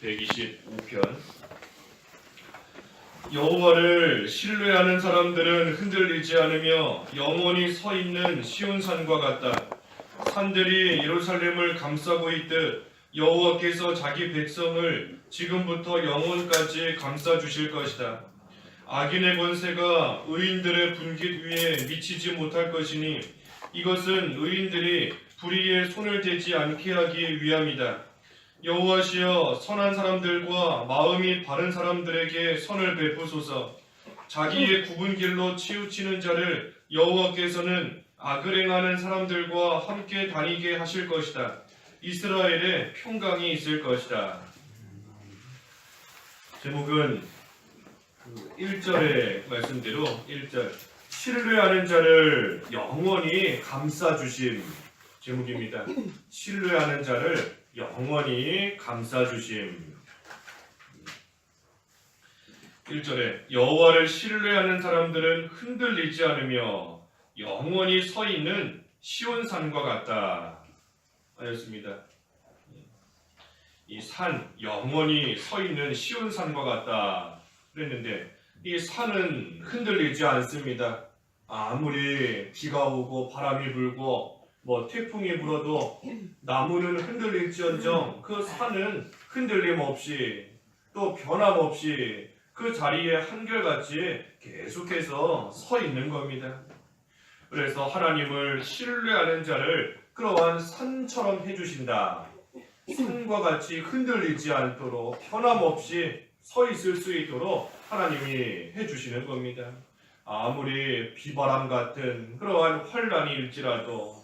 125편. 여호와를 신뢰하는 사람들은 흔들리지 않으며 영원히 서 있는 시온산과 같다. 산들이 예루살렘을 감싸고 있듯 여호와께서 자기 백성을 지금부터 영원까지 감싸 주실 것이다. 악인의 권세가 의인들의 분깃 위에 미치지 못할 것이니 이것은 의인들이 불의에 손을 대지 않게 하기 위함이다. 여호와시여, 선한 사람들과 마음이 바른 사람들에게 선을 베푸소서. 자기의 굽은 길로 치우치는 자를 여호와께서는 악을 행하는 사람들과 함께 다니게 하실 것이다. 이스라엘에 평강이 있을 것이다. 제목은 1절의 말씀대로 1절 신뢰하는 자를 영원히 감싸주심 제목입니다. 신뢰하는 자를 영원히 감싸주심. 1절에 여호와를 신뢰하는 사람들은 흔들리지 않으며 영원히 서 있는 시온산과 같다 하였습니다. 이 산, 영원히 서 있는 시온산과 같다 그랬는데 이 산은 흔들리지 않습니다. 아무리 비가 오고 바람이 불고 태풍이 불어도 나무는 흔들릴지언정 그 산은 흔들림 없이 또 변함없이 그 자리에 한결같이 계속해서 서 있는 겁니다. 그래서 하나님을 신뢰하는 자를 그러한 산처럼 해주신다. 산과 같이 흔들리지 않도록 변함없이 서 있을 수 있도록 하나님이 해주시는 겁니다. 아무리 비바람 같은 그러한 환란이 일지라도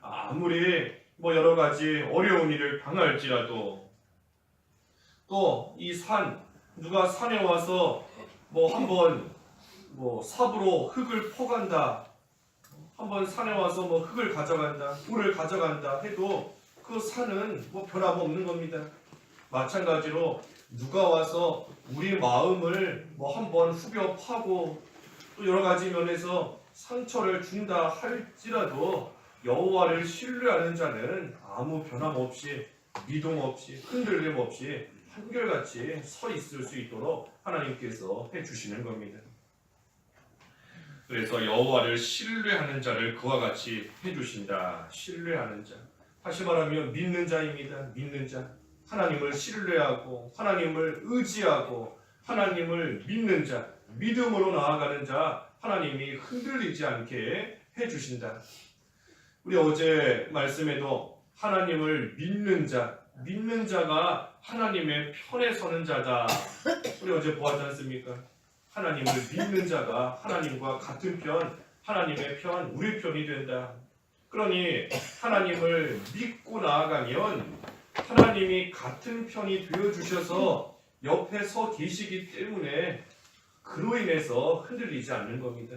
아무리 여러 가지 어려운 일을 당할지라도 또 이 산, 누가 산에 와서 한번 삽으로 흙을 퍼간다, 한번 산에 와서 흙을 가져간다, 돌을 가져간다 해도 그 산은 변함없는 겁니다. 마찬가지로 누가 와서 우리 마음을 한번 후벼 파고 또 여러 가지 면에서 상처를 준다 할지라도 여호와를 신뢰하는 자는 아무 변함없이 미동 없이 흔들림 없이 한결같이 서 있을 수 있도록 하나님께서 해주시는 겁니다. 그래서 여호와를 신뢰하는 자를 그와 같이 해주신다. 신뢰하는 자, 다시 말하면 믿는 자입니다. 믿는 자, 하나님을 신뢰하고 하나님을 의지하고 하나님을 믿는 자, 믿음으로 나아가는 자, 하나님이 흔들리지 않게 해주신다. 우리 어제 말씀에도 하나님을 믿는 자, 믿는 자가 하나님의 편에 서는 자다. 우리 어제 보았지 않습니까? 하나님을 믿는 자가 하나님과 같은 편, 하나님의 편, 우리 편이 된다. 그러니 하나님을 믿고 나아가면 하나님이 같은 편이 되어주셔서 옆에 서 계시기 때문에 그로 인해서 흔들리지 않는 겁니다.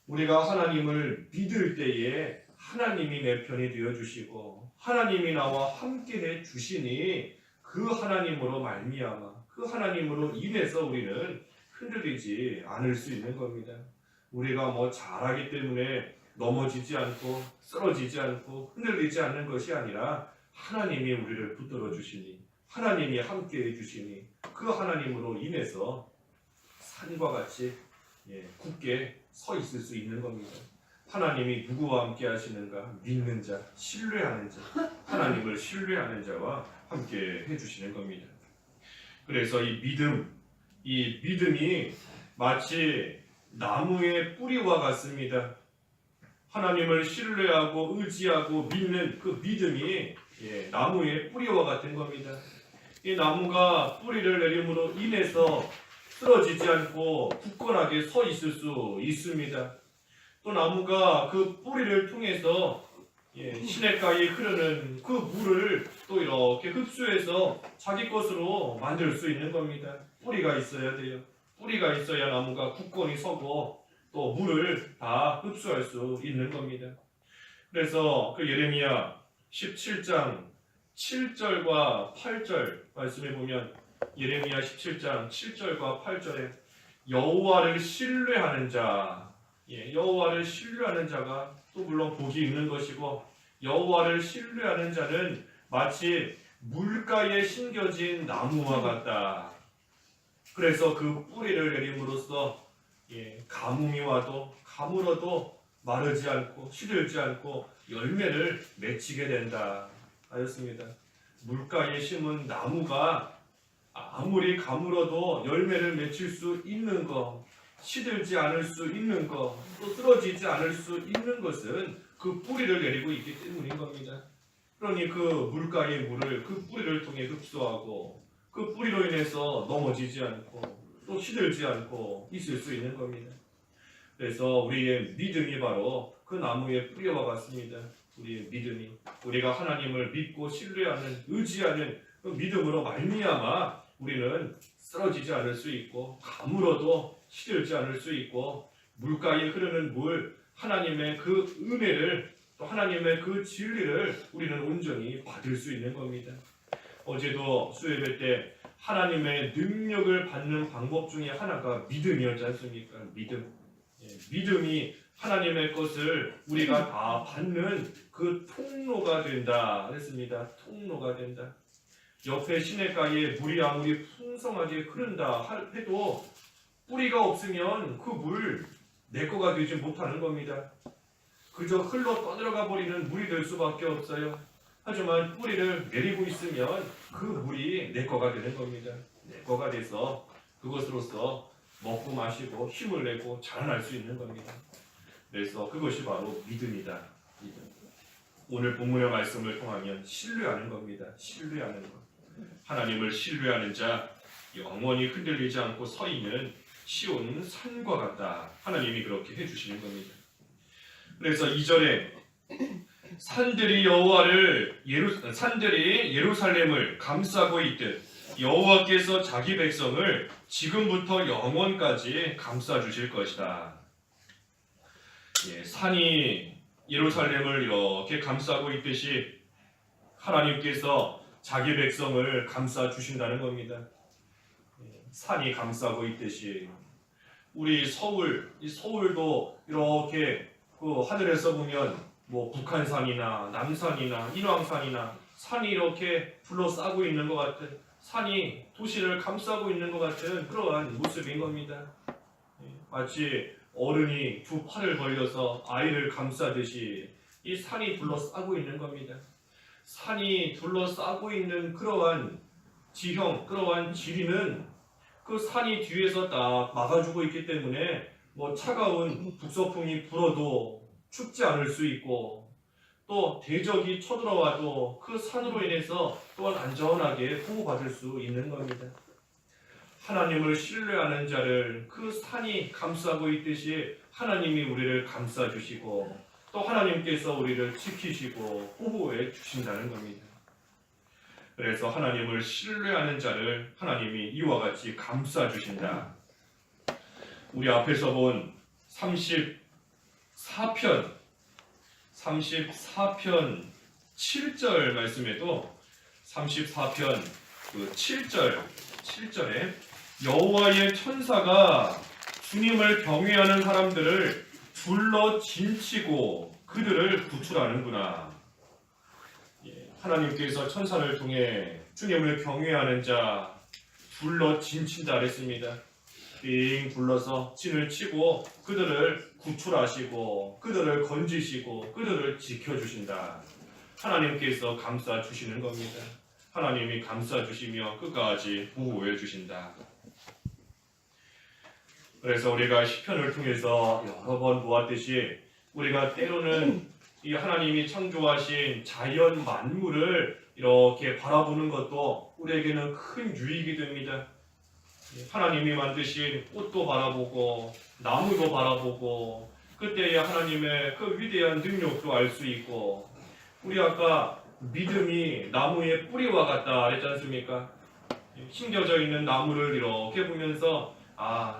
우리가 하나님을 믿을 때에 하나님이 내 편이 되어주시고 하나님이 나와 함께해 주시니 그 하나님으로 말미암아 그 하나님으로 인해서 우리는 흔들리지 않을 수 있는 겁니다. 우리가 잘하기 때문에 넘어지지 않고 쓰러지지 않고 흔들리지 않는 것이 아니라 하나님이 우리를 붙들어 주시니 하나님이 함께해 주시니 그 하나님으로 인해서 산과 같이 굳게 서 있을 수 있는 겁니다. 하나님이 누구와 함께 하시는가? 믿는 자, 신뢰하는 자, 하나님을 신뢰하는 자와 함께 해주시는 겁니다. 그래서 이 믿음이 마치 나무의 뿌리와 같습니다. 하나님을 신뢰하고 의지하고 믿는 그 믿음이 나무의 뿌리와 같은 겁니다. 이 나무가 뿌리를 내림으로 인해서 쓰러지지 않고 굳건하게 서 있을 수 있습니다. 또 나무가 그 뿌리를 통해서 시냇가에 흐르는 그 물을 또 이렇게 흡수해서 자기 것으로 만들 수 있는 겁니다. 뿌리가 있어야 돼요. 뿌리가 있어야 나무가 굳건히 서고 또 물을 다 흡수할 수 있는 겁니다. 그래서 그 예레미야 17장 7절과 8절 말씀해 보면 예레미야 17장 7절과 8절에 여호와를 신뢰하는 자, 여호와를 신뢰하는 자가 또 물론 복이 있는 것이고 여호와를 신뢰하는 자는 마치 물가에 심겨진 나무와 같다. 그래서 그 뿌리를 내림으로써 가뭄이 와도 가물어도 마르지 않고 시들지 않고 열매를 맺히게 된다 하였습니다. 물가에 심은 나무가 아무리 가물어도 열매를 맺힐 수 있는 것, 시들지 않을 수 있는 것, 또 쓰러지지 않을 수 있는 것은 그 뿌리를 내리고 있기 때문인 겁니다. 그러니 그 물가의 물을 그 뿌리를 통해 흡수하고 그 뿌리로 인해서 넘어지지 않고 또 시들지 않고 있을 수 있는 겁니다. 그래서 우리의 믿음이 바로 그 나무의 뿌리와 같습니다. 우리의 믿음이 우리가 하나님을 믿고 신뢰하는 의지하는 그 믿음으로 말미암아 우리는 쓰러지지 않을 수 있고 가물어도 시들지 않을 수 있고 물가에 흐르는 물 하나님의 그 은혜를 또 하나님의 그 진리를 우리는 온전히 받을 수 있는 겁니다. 어제도 수요예배 때 하나님의 능력을 받는 방법 중에 하나가 믿음이었지 않습니까? 믿음이 하나님의 것을 우리가 다 받는 그 통로가 된다 그랬습니다. 통로가 된다. 옆에 시냇가에 물이 아무리 풍성하게 흐른다 해도 뿌리가 없으면 그 물 내 거가 되지 못하는 겁니다. 그저 흘러 떠들어가 버리는 물이 될 수밖에 없어요. 하지만 뿌리를 내리고 있으면 그 물이 내 거가 되는 겁니다. 내 거가 돼서 그것으로서 먹고 마시고 힘을 내고 자라날 수 있는 겁니다. 그래서 그것이 바로 믿음이다. 믿음. 오늘 본문의 말씀을 통하면 신뢰하는 겁니다. 신뢰하는 것. 하나님을 신뢰하는 자 영원히 흔들리지 않고 서 있는 시온 산과 같다. 하나님이 그렇게 해주시는 겁니다. 그래서 2절에 산들이 예루살렘을 감싸고 있듯 여호와께서 자기 백성을 지금부터 영원까지 감싸 주실 것이다. 산이 예루살렘을 이렇게 감싸고 있듯이 하나님께서 자기 백성을 감싸 주신다는 겁니다. 산이 감싸고 있듯이 우리 서울도 이렇게 그 하늘에서 보면 뭐 북한산이나 남산이나 인왕산이나 산이 이렇게 둘러싸고 있는 것 같은 산이 도시를 감싸고 있는 것 같은 그러한 모습인 겁니다. 마치 어른이 두 팔을 벌려서 아이를 감싸듯이 이 산이 둘러싸고 있는 겁니다. 산이 둘러싸고 있는 그러한 지형, 그러한 지리는 그 산이 뒤에서 딱 막아주고 있기 때문에 뭐 차가운 북서풍이 불어도 춥지 않을 수 있고 또 대적이 쳐들어와도 그 산으로 인해서 또한 안전하게 보호받을 수 있는 겁니다. 하나님을 신뢰하는 자를 그 산이 감싸고 있듯이 하나님이 우리를 감싸주시고 또 하나님께서 우리를 지키시고 보호해 주신다는 겁니다. 그래서 하나님을 신뢰하는 자를 하나님이 이와 같이 감싸주신다. 우리 앞에서 본 34편 7절 말씀에도 34편 7절에 여호와의 천사가 주님을 경외하는 사람들을 둘러 진치고 그들을 구출하는구나. 하나님께서 천사를 통해 주님을 경외하는 자 둘러 진친다 그랬습니다. 빙 둘러서 진을 치고 그들을 구출하시고 그들을 건지시고 그들을 지켜주신다. 하나님께서 감싸주시는 겁니다. 하나님이 감싸주시며 끝까지 보호해 주신다. 그래서 우리가 시편을 통해서 여러 번 보았듯이 우리가 때로는 이 하나님이 창조하신 자연 만물을 이렇게 바라보는 것도 우리에게는 큰 유익이 됩니다. 하나님이 만드신 꽃도 바라보고 나무도 바라보고 그때의 하나님의 그 위대한 능력도 알 수 있고 우리 아까 믿음이 나무의 뿌리와 같다 그랬지 않습니까? 심겨져 있는 나무를 이렇게 보면서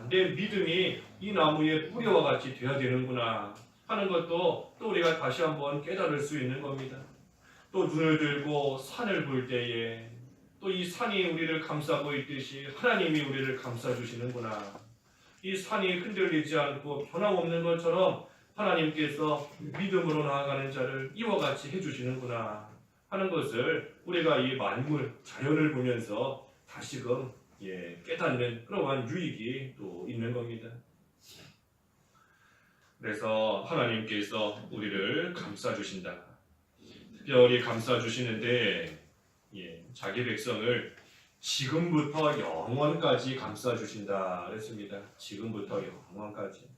내 믿음이 이 나무의 뿌리와 같이 되어야 되는구나 하는 것도 또 우리가 다시 한번 깨달을 수 있는 겁니다. 또 눈을 들고 산을 볼 때에 또 이 산이 우리를 감싸고 있듯이 하나님이 우리를 감싸주시는구나. 이 산이 흔들리지 않고 변함없는 것처럼 하나님께서 믿음으로 나아가는 자를 이와 같이 해주시는구나 하는 것을 우리가 이 만물 자연을 보면서 다시금 깨닫는 그러한 유익이 또 있는 겁니다. 그래서 하나님께서 우리를 감싸 주신다. 특별히 감싸 주시는데 자기 백성을 지금부터 영원까지 감싸 주신다 그랬습니다. 지금부터 영원까지.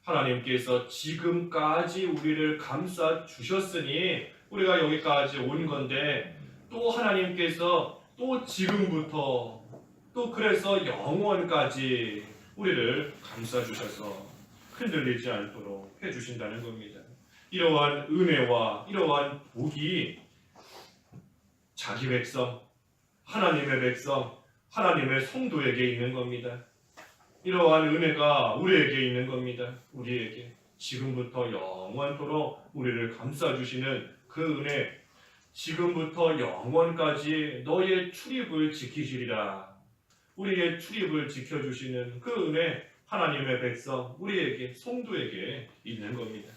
하나님께서 지금까지 우리를 감싸 주셨으니 우리가 여기까지 온 건데, 또 하나님께서 또 지금부터 또 그래서 영원까지 우리를 감싸 주셔서 흔들리지 않도록 해주신다는 겁니다. 이러한 은혜와 이러한 복이 자기 백성, 하나님의 백성, 하나님의 성도에게 있는 겁니다. 이러한 은혜가 우리에게 있는 겁니다. 우리에게 지금부터 영원토록 우리를 감싸주시는 그 은혜, 지금부터 영원까지 너의 출입을 지키시리라. 우리의 출입을 지켜주시는 그 은혜, 하나님의 백성, 우리에게, 성도에게 있는 겁니다.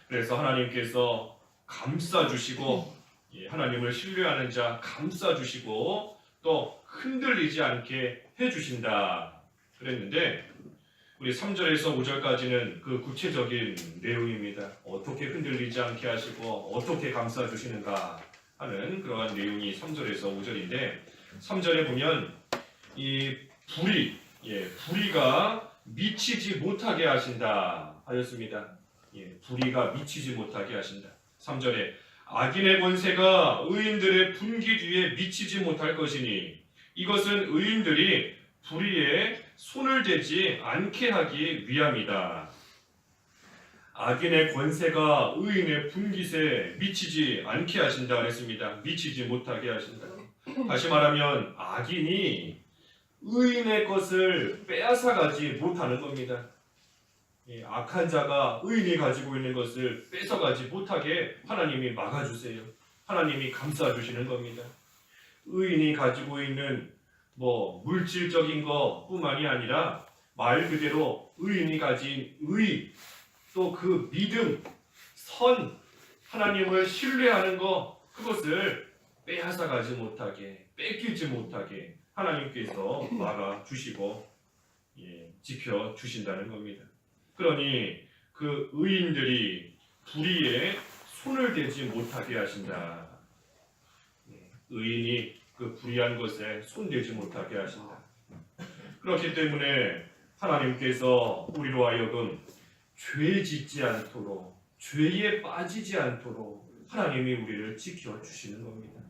그래서 하나님께서 감싸주시고, 하나님을 신뢰하는 자 감싸주시고, 또 흔들리지 않게 해주신다 그랬는데, 우리 3절에서 5절까지는 그 구체적인 내용입니다. 어떻게 흔들리지 않게 하시고 어떻게 감싸주시는가 하는 그러한 내용이 3절에서 5절인데, 3절에 보면 이 불의가 미치지 못하게 하신다 하였습니다. 불의가 미치지 못하게 하신다. 3절에 악인의 권세가 의인들의 분기 뒤에 미치지 못할 것이니 이것은 의인들이 불의에 손을 대지 않게 하기 위함이다. 악인의 권세가 의인의 분깃에 미치지 않게 하신다 그랬습니다. 미치지 못하게 하신다. 다시 말하면 악인이 의인의 것을 빼앗아가지 못하는 겁니다. 악한 자가 의인이 가지고 있는 것을 뺏어가지 못하게 하나님이 막아주세요. 하나님이 감싸주시는 겁니다. 의인이 가지고 있는 물질적인 것뿐만이 아니라 말 그대로 의인이 가진 의, 또 그 믿음, 선, 하나님을 신뢰하는 것, 그것을 빼앗아가지 못하게, 뺏기지 못하게 하나님께서 막아주시고 지켜주신다는 겁니다. 그러니 그 의인들이 불의에 손을 대지 못하게 하신다. 의인이 그 불의한 것에 손대지 못하게 하신다. 그렇기 때문에 하나님께서 우리로 하여금 죄 짓지 않도록, 죄에 빠지지 않도록 하나님이 우리를 지켜주시는 겁니다.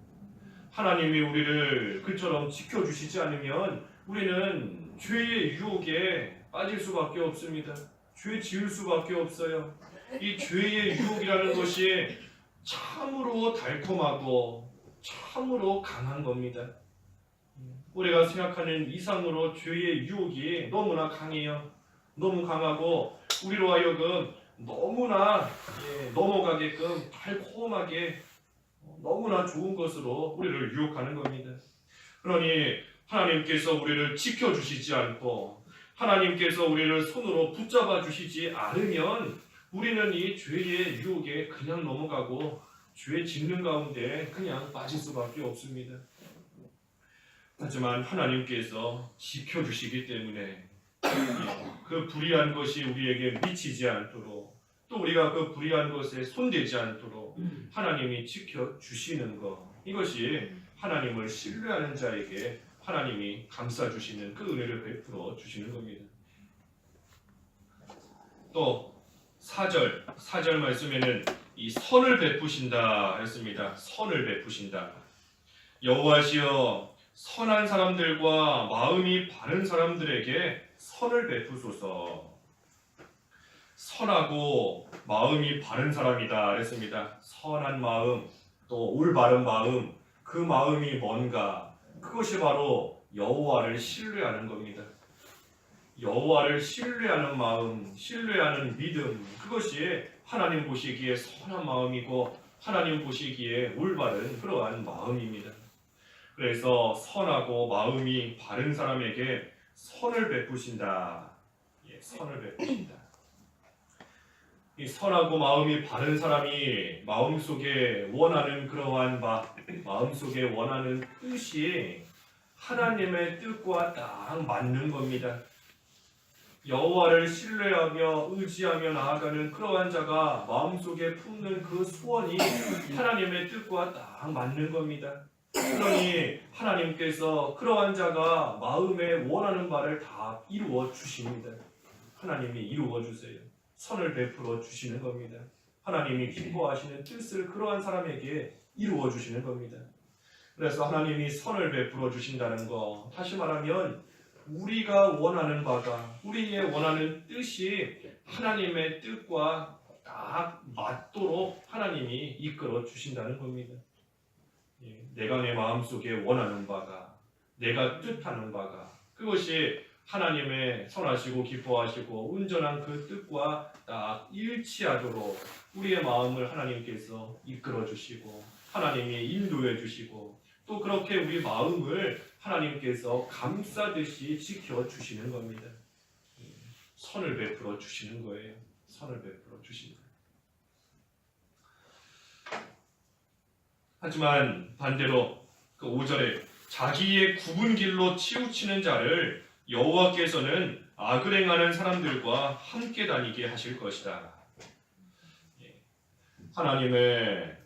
하나님이 우리를 그처럼 지켜주시지 않으면 우리는 죄의 유혹에 빠질 수밖에 없습니다. 죄 지을 수밖에 없어요. 이 죄의 유혹이라는 것이 참으로 달콤하고 참으로 강한 겁니다. 우리가 생각하는 이상으로 죄의 유혹이 너무나 강해요. 너무 강하고 우리로 하여금 너무나 넘어가게끔 달콤하게 너무나 좋은 것으로 우리를 유혹하는 겁니다. 그러니 하나님께서 우리를 지켜주시지 않고 하나님께서 우리를 손으로 붙잡아 주시지 않으면 우리는 이 죄의 유혹에 그냥 넘어가고 죄 짓는 가운데 그냥 빠질 수밖에 없습니다. 하지만 하나님께서 지켜주시기 때문에 그 불의한 것이 우리에게 미치지 않도록, 또 우리가 그 불의한 것에 손대지 않도록 하나님이 지켜주시는 것, 이것이 하나님을 신뢰하는 자에게 하나님이 감싸주시는 그 은혜를 베풀어 주시는 겁니다. 또 4절 말씀에는 이 선을 베푸신다 했습니다. 선을 베푸신다. 여호와시여 선한 사람들과 마음이 바른 사람들에게 선을 베푸소서. 선하고 마음이 바른 사람이다 했습니다. 선한 마음, 또 올바른 마음, 그 마음이 뭔가? 그것이 바로 여호와를 신뢰하는 겁니다. 여호와를 신뢰하는 마음, 신뢰하는 믿음, 그것이 하나님 보시기에 선한 마음이고 하나님 보시기에 올바른 그러한 마음입니다. 그래서 선하고 마음이 바른 사람에게 선을 베푸신다. 선을 베푸신다. 이 선하고 마음이 바른 사람이 마음속에 원하는 그러한 마음속에 원하는 뜻이 하나님의 뜻과 딱 맞는 겁니다. 여호와를 신뢰하며 의지하며 나아가는 그러한 자가 마음속에 품는 그 소원이 하나님의 뜻과 딱 맞는 겁니다. 그러니 하나님께서 그러한 자가 마음에 원하는 바를 다 이루어 주십니다. 하나님이 이루어 주세요. 선을 베풀어 주시는 겁니다. 하나님이 기뻐하시는 뜻을 그러한 사람에게 이루어 주시는 겁니다. 그래서 하나님이 선을 베풀어 주신다는 거, 다시 말하면 우리가 원하는 바가, 우리의 원하는 뜻이 하나님의 뜻과 딱 맞도록 하나님이 이끌어 주신다는 겁니다. 내가 내 마음속에 원하는 바가, 내가 뜻하는 바가, 그것이 하나님의 선하시고 기뻐하시고 온전한 그 뜻과 딱 일치하도록 우리의 마음을 하나님께서 이끌어 주시고 하나님이 인도해 주시고 또 그렇게 우리 마음을 하나님께서 감싸듯이 지켜 주시는 겁니다. 선을 베풀어 주시는 거예요. 선을 베풀어 주시는 거예요. 하지만 반대로 그 5절에 자기의 굽은 길로 치우치는 자를 여호와께서는 악을 행하는 사람들과 함께 다니게 하실 것이다. 하나님의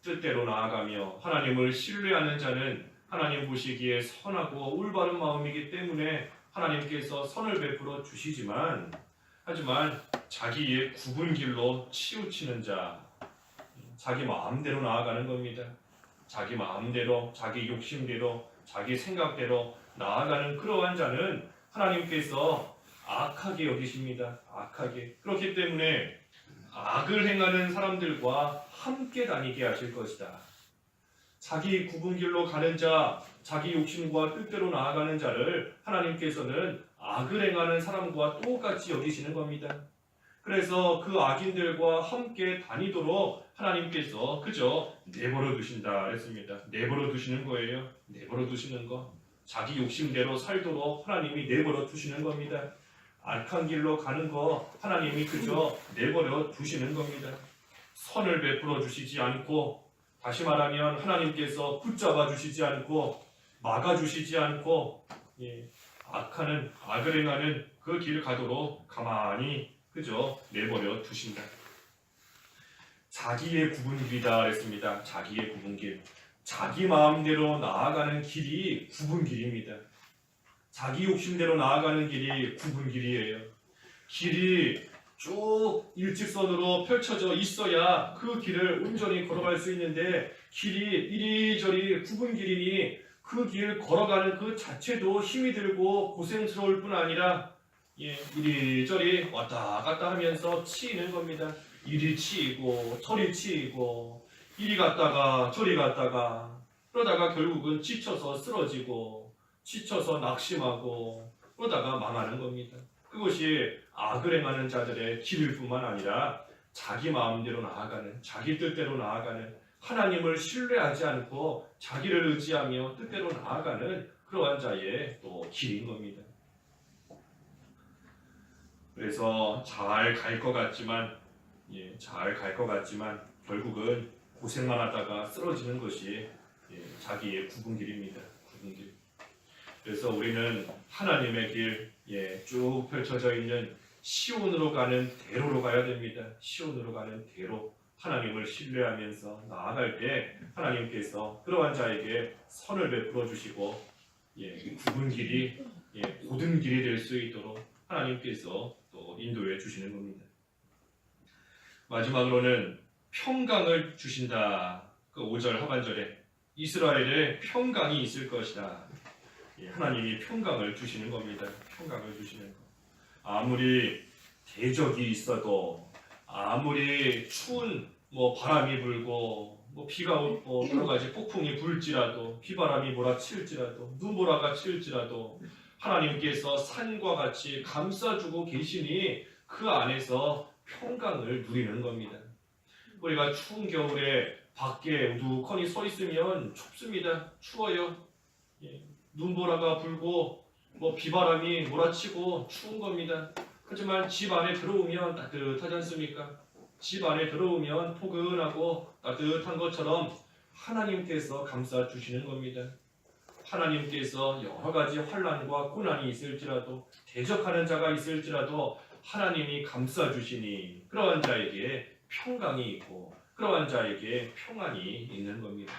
뜻대로 나아가며 하나님을 신뢰하는 자는 하나님 보시기에 선하고 올바른 마음이기 때문에 하나님께서 선을 베풀어 주시지만, 하지만 자기의 굽은 길로 치우치는 자, 자기 마음대로 나아가는 겁니다. 자기 마음대로, 자기 욕심대로, 자기 생각대로 나아가는 그러한 자는 하나님께서 악하게 여기십니다. 악하게. 그렇기 때문에 악을 행하는 사람들과 함께 다니게 하실 것이다. 자기 굽은 길로 가는 자, 자기 욕심과 뜻대로 나아가는 자를 하나님께서는 악을 행하는 사람과 똑같이 여기시는 겁니다. 그래서 그 악인들과 함께 다니도록 하나님께서 그저 내버려 두신다 그랬습니다. 내버려 두시는 거예요. 내버려 두시는 거. 자기 욕심대로 살도록 하나님이 내버려 두시는 겁니다. 악한 길로 가는 거 하나님이 그저 내버려 두시는 겁니다. 선을 베풀어 주시지 않고, 다시 말하면 하나님께서 붙잡아 주시지 않고 막아 주시지 않고 악을 행하는 그 길 가도록 가만히 그저 내버려 두신다. 자기의 굽은 길이다 그랬습니다. 자기의 굽은 길. 자기 마음대로 나아가는 길이 굽은 길입니다. 자기 욕심대로 나아가는 길이 굽은 길이에요. 길이 쭉 일직선으로 펼쳐져 있어야 그 길을 온전히 걸어갈 수 있는데, 길이 이리저리 굽은 길이니 그 길 걸어가는 그 자체도 힘이 들고 고생스러울 뿐 아니라 이리저리 왔다 갔다 하면서 치이는 겁니다. 이리 치이고 저리 치이고 이리 갔다가 저리 갔다가 그러다가 결국은 지쳐서 쓰러지고 지쳐서 낙심하고 그러다가 망하는 겁니다. 그것이 악을 행하는 자들의 길일 뿐만 아니라 자기 마음대로 나아가는, 자기 뜻대로 나아가는, 하나님을 신뢰하지 않고 자기를 의지하며 뜻대로 나아가는 그러한 자의 또 길인 겁니다. 그래서 잘 갈 것 같지만 결국은 고생만 하다가 쓰러지는 것이 자기의 굽은 길입니다. 굽은 길. 그래서 우리는 하나님의 길, 쭉 펼쳐져 있는 시온으로 가는 대로로 가야 됩니다. 시온으로 가는 대로. 하나님을 신뢰하면서 나아갈 때 하나님께서 그러한 자에게 선을 베풀어 주시고 굽은 길이 고든 길이 될 수 있도록 하나님께서 또 인도해 주시는 겁니다. 마지막으로는 평강을 주신다. 그 5절 하반절에 이스라엘에 평강이 있을 것이다. 하나님이 평강을 주시는 겁니다. 평강을 주시는 것. 아무리 대적이 있어도, 아무리 추운 바람이 불고 비가 오고 여러 가지 폭풍이 불지라도, 비바람이 몰아칠지라도, 눈보라가 칠지라도 하나님께서 산과 같이 감싸주고 계시니 그 안에서 평강을 누리는 겁니다. 우리가 추운 겨울에 밖에 우두커니 서 있으면 춥습니다. 추워요. 눈보라가 불고 비바람이 몰아치고 추운 겁니다. 하지만 집 안에 들어오면 따뜻하지 않습니까? 집 안에 들어오면 포근하고 따뜻한 것처럼 하나님께서 감싸주시는 겁니다. 하나님께서 여러 가지 환난과 고난이 있을지라도 대적하는 자가 있을지라도 하나님이 감싸주시니 그러한 자에게 평강이 있고 그러한 자에게 평안이 있는 겁니다.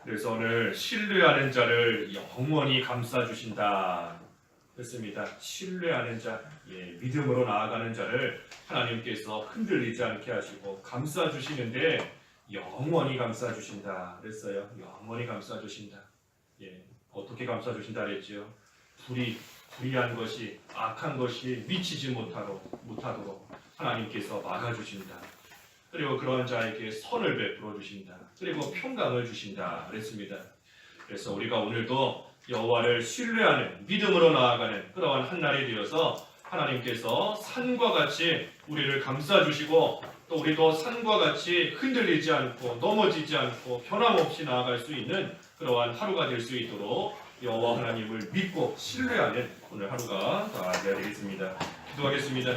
그래서 오늘 신뢰하는 자를 영원히 감싸주신다 했습니다. 신뢰하는 자, 믿음으로 나아가는 자를 하나님께서 흔들리지 않게 하시고 감싸주시는데 영원히 감싸주신다 그랬어요. 영원히 감싸주신다. 어떻게 감싸주신다 그랬지요? 불의한 것이, 악한 것이 미치지 못하도록 하나님께서 막아주신다. 그리고 그러한 자에게 선을 베풀어 주신다. 그리고 평강을 주신다 그랬습니다. 그래서 우리가 오늘도 여호와를 신뢰하는 믿음으로 나아가는 그러한 한 날이 되어서 하나님께서 산과 같이 우리를 감싸주시고 또 우리도 산과 같이 흔들리지 않고 넘어지지 않고 변함없이 나아갈 수 있는 그러한 하루가 될 수 있도록 여호와 하나님을 믿고 신뢰하는 오늘 하루가 되어야 되겠습니다. 기도하겠습니다.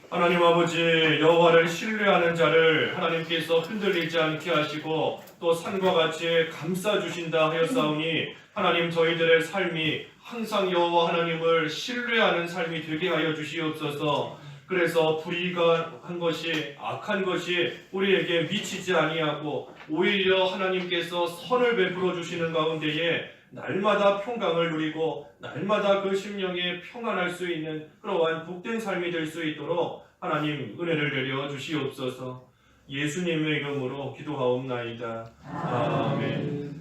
하나님 아버지, 여호와를 신뢰하는 자를 하나님께서 흔들리지 않게 하시고 또 산과 같이 감싸주신다 하였사오니 하나님 저희들의 삶이 항상 여호와 하나님을 신뢰하는 삶이 되게 하여 주시옵소서. 그래서 불의한 것이, 악한 것이 우리에게 미치지 아니하고 오히려 하나님께서 선을 베풀어 주시는 가운데에 날마다 평강을 누리고 날마다 그 심령에 평안할 수 있는 그러한 복된 삶이 될 수 있도록 하나님 은혜를 내려 주시옵소서. 예수님의 이름으로 기도하옵나이다. 아멘.